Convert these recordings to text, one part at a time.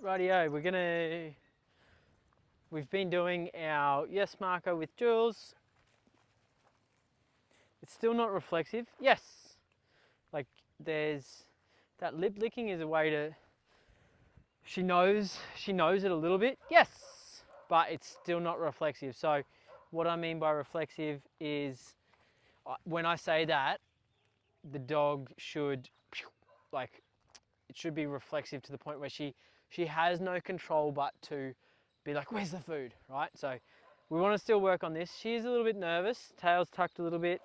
Rightio, we've been doing our yes marker with Jules. It's still not reflexive. Yes. Like there's, that lip licking is a way to, she knows it a little bit. Yes. But it's still not reflexive. So what I mean by reflexive is when I say that, the dog should, like, it should be reflexive to the point where she has no control but to be like, where's the food, right? So we want to still work on this. She is a little bit nervous, tail's tucked a little bit.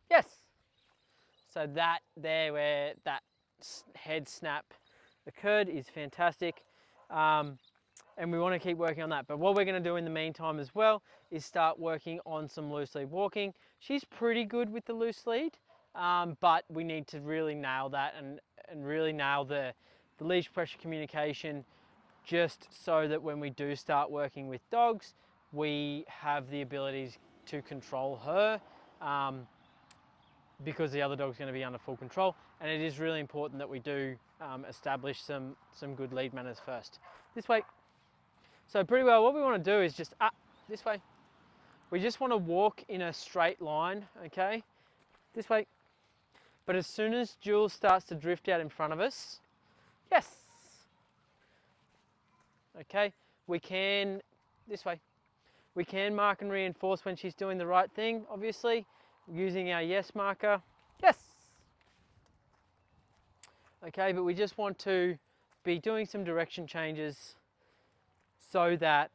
Yes. So that there where that head snap occurred is fantastic. And we want to keep working on that. But what we're going to do in the meantime as well is start working on some loose lead walking. She's pretty good with the loose lead, but we need to really nail that and really nail the leash pressure communication, just so that when we do start working with dogs, we have the ability to control her, because the other dog's going to be under full control. And it is really important that we do establish some good lead manners first. This way. So pretty well what we want to do is just up this way. We just want to walk in a straight line, okay? This way. But as soon as Jules starts to drift out in front of us, yes. Okay, we can, this way. We can mark and reinforce when she's doing the right thing, obviously, using our yes marker. Yes. Okay, but we just want to be doing some direction changes so that,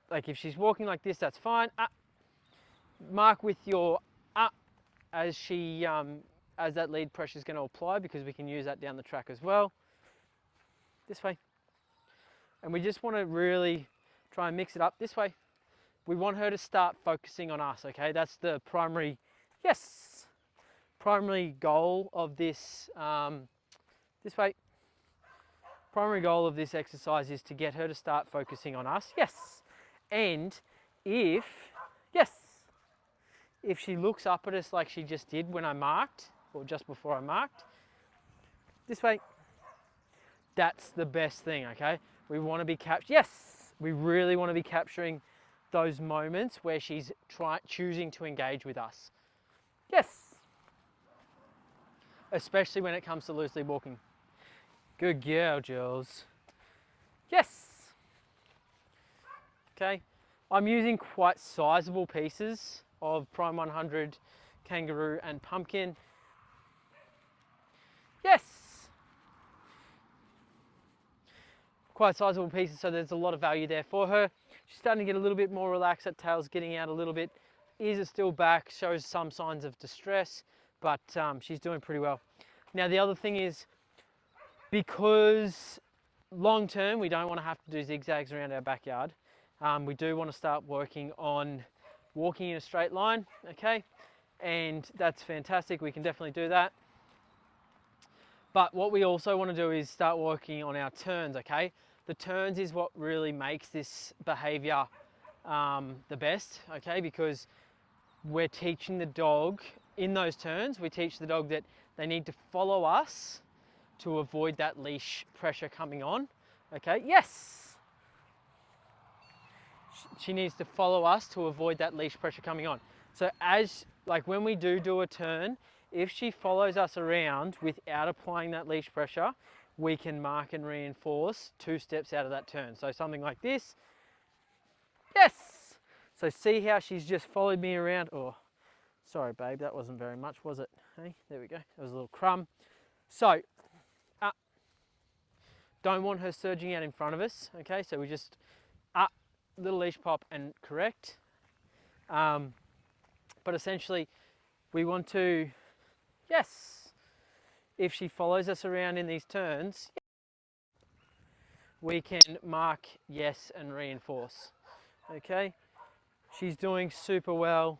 like if she's walking like this, that's fine. Mark with your as she as that lead pressure is going to apply, because we can use that down the track as well. This way. And we just want to really try and mix it up this way. We want her to start focusing on us, okay? That's the primary, yes, primary goal of this, this way. Primary goal of this exercise is to get her to start focusing on us, yes. And if, yes, if she looks up at us like she just did when I marked, or just before I marked, this way, that's the best thing, okay? We want to be yes, we really want to be capturing those moments where she's choosing to engage with us. Yes. Especially when it comes to loosely walking. Good girl, Jules. Yes. Okay. I'm using quite sizable pieces of Prime 100, Kangaroo and Pumpkin. Yes. Quite sizable pieces, so there's a lot of value there for her. She's starting to get a little bit more relaxed. That tail's getting out a little bit. Ears are still back, shows some signs of distress, but she's doing pretty well. Now the other thing is, because long term we don't want to have to do zigzags around our backyard, we do want to start working on walking in a straight line, okay? And that's fantastic, we can definitely do that. But what we also want to do is start working on our turns, okay? The turns is what really makes this behavior the best, okay? Because we're teaching the dog, in those turns, we teach the dog that they need to follow us to avoid that leash pressure coming on, okay? Yes! She needs to follow us to avoid that leash pressure coming on. So like when we do a turn, if she follows us around without applying that leash pressure, we can mark and reinforce 2 steps out of that turn. So something like this. Yes! So see how she's just followed me around. Oh, sorry babe, that wasn't very much, was it? Hey, there we go, that was a little crumb. So, don't want her surging out in front of us, okay? So we just, little leash pop and correct. But essentially, we want to, yes, if she follows us around in these turns, we can mark yes and reinforce, okay? She's doing super well.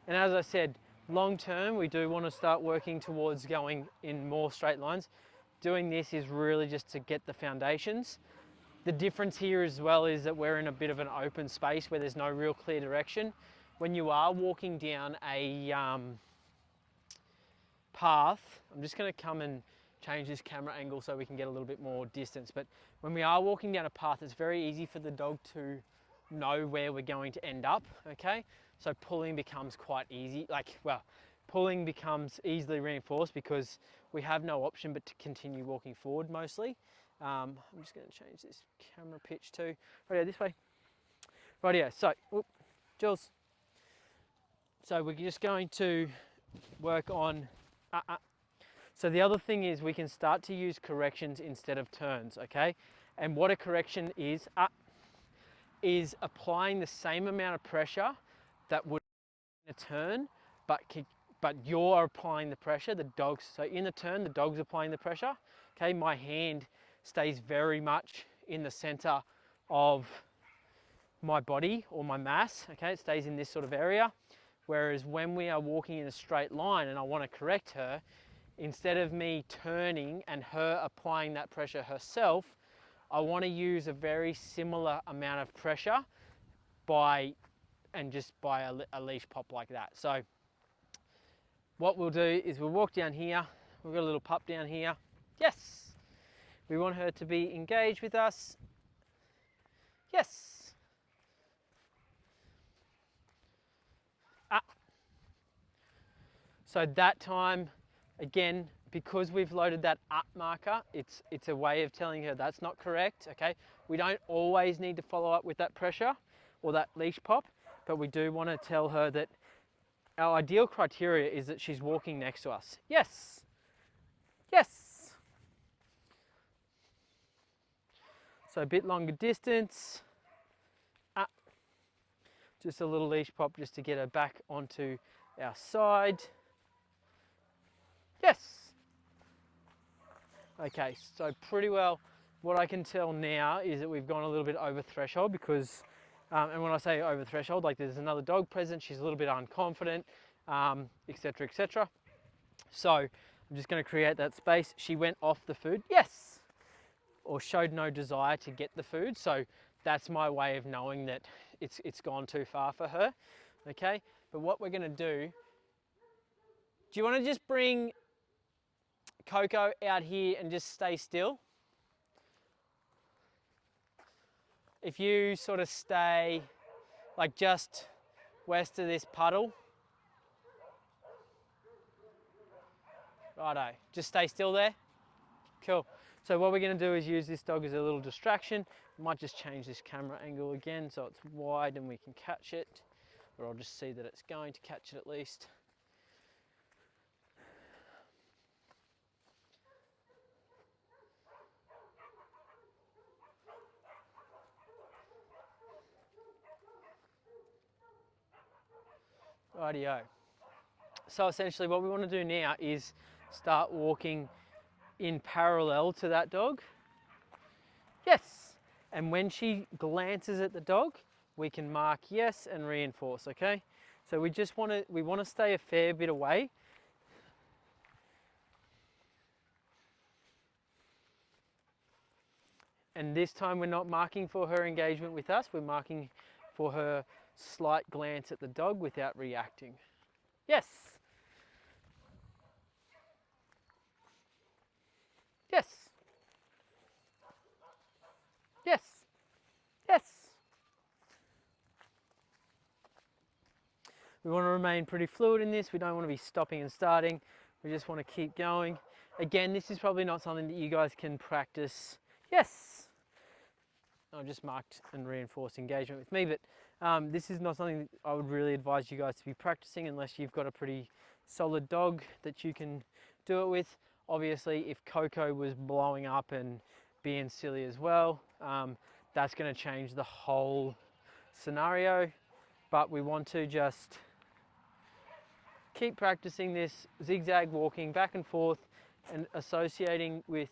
And as I said, long term, we do want to start working towards going in more straight lines. Doing this is really just to get the foundations. The difference here as well is that we're in a bit of an open space where there's no real clear direction. When you are walking down a path, I'm just going to come and change this camera angle so we can get a little bit more distance. But when we are walking down a path, it's very easy for the dog to know where we're going to end up, okay? So pulling becomes quite easy, pulling becomes easily reinforced because we have no option but to continue walking forward mostly. I'm just going to change this camera pitch too. Right, this way. Rightio, so, Jules. So we're just going to work on, So the other thing is we can start to use corrections instead of turns, okay? And what a correction is applying the same amount of pressure that would in a turn, but you're applying the pressure, the dog's, so in the turn, the dog's applying the pressure, okay? My hand stays very much in the center of my body or my mass, okay? It stays in this sort of area. Whereas when we are walking in a straight line and I want to correct her, instead of me turning and her applying that pressure herself, I want to use a very similar amount of pressure by a leash pop like that. So what we'll do is we'll walk down here. We've got a little pup down here. Yes. We want her to be engaged with us. Yes. So that time, again, because we've loaded that up marker, it's a way of telling her that's not correct, okay? We don't always need to follow up with that pressure or that leash pop, but we do want to tell her that our ideal criteria is that she's walking next to us. Yes. Yes. So a bit longer distance. Just a little leash pop just to get her back onto our side. Yes. Okay, so pretty well what I can tell now is that we've gone a little bit over threshold because, and when I say over threshold, like there's another dog present, she's a little bit unconfident, etc., etc. So I'm just going to create that space. She went off the food, yes, or showed no desire to get the food. So that's my way of knowing that it's gone too far for her, okay? But what we're going to do you want to just bring Coco out here and just stay still? If you sort of stay like just west of this puddle. Righto, just stay still there. Cool. So what we're going to do is use this dog as a little distraction. I might just change this camera angle again so it's wide and we can catch it. Or I'll just see that it's going to catch it at least. Rightio. So essentially what we want to do now is start walking in parallel to that dog. Yes. And when she glances at the dog, we can mark yes and reinforce, okay? So we want to stay a fair bit away. And this time we're not marking for her engagement with us, we're marking for her slight glance at the dog without reacting. Yes. Yes. Yes. Yes. We want to remain pretty fluid in this. We don't want to be stopping and starting. We just want to keep going. Again, this is probably not something that you guys can practice. Yes. I just marked and reinforced engagement with me, but this is not something I would really advise you guys to be practicing unless you've got a pretty solid dog that you can do it with. Obviously, if Coco was blowing up and being silly as well, that's going to change the whole scenario. But we want to just keep practicing this zigzag walking back and forth and associating with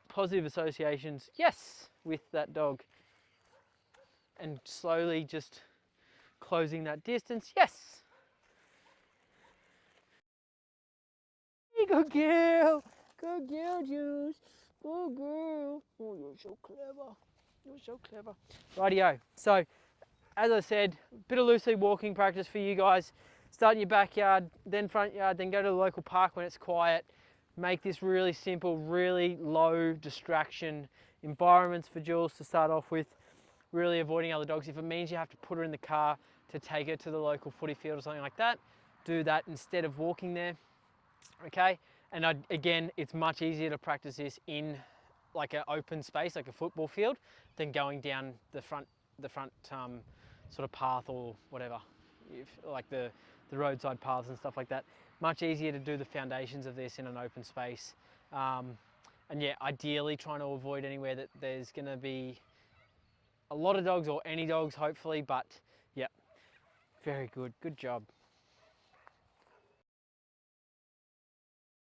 positive associations, yes, with that dog. And slowly just closing that distance, yes. Good girl, Jules, good girl. Oh, you're so clever, you're so clever. Rightio, so as I said, a bit of loose lead walking practice for you guys. Start in your backyard, then front yard, then go to the local park when it's quiet. Make this really simple, really low distraction environments for Jules to start off with, really avoiding other dogs. If it means you have to put her in the car to take her to the local footy field or something like that, do that instead of walking there, okay? And again, it's much easier to practice this in like an open space, like a football field, than going down the front sort of path or whatever, like the roadside paths and stuff like that. Much easier to do the foundations of this in an open space. And yeah, ideally trying to avoid anywhere that there's going to be a lot of dogs or any dogs, hopefully. But yeah, very good. Good job.